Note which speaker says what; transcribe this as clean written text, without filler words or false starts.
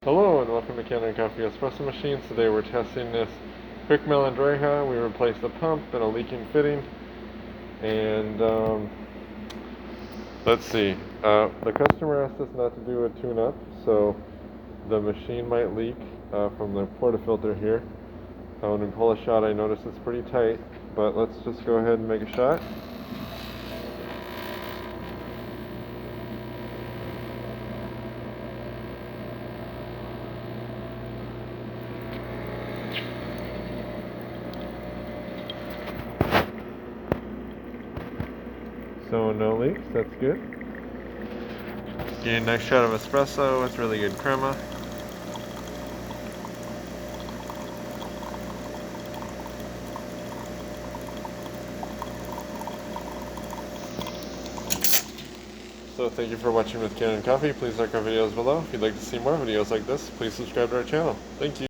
Speaker 1: Hello and welcome to Kanen Coffee Espresso Machines. Today we're testing this quick melendreja. We replaced the pump and a leaking fitting. And let's see. The customer asked us not to do a tune-up, so the machine might leak from the portafilter here. When we pull a shot, I notice it's pretty tight, but let's just go ahead and make a shot. So no leaks, that's good. Getting a nice shot of espresso with really good crema. So thank you for watching with Kanen Coffee. Please like our videos below. If you'd like to see more videos like this, please subscribe to our channel. Thank you.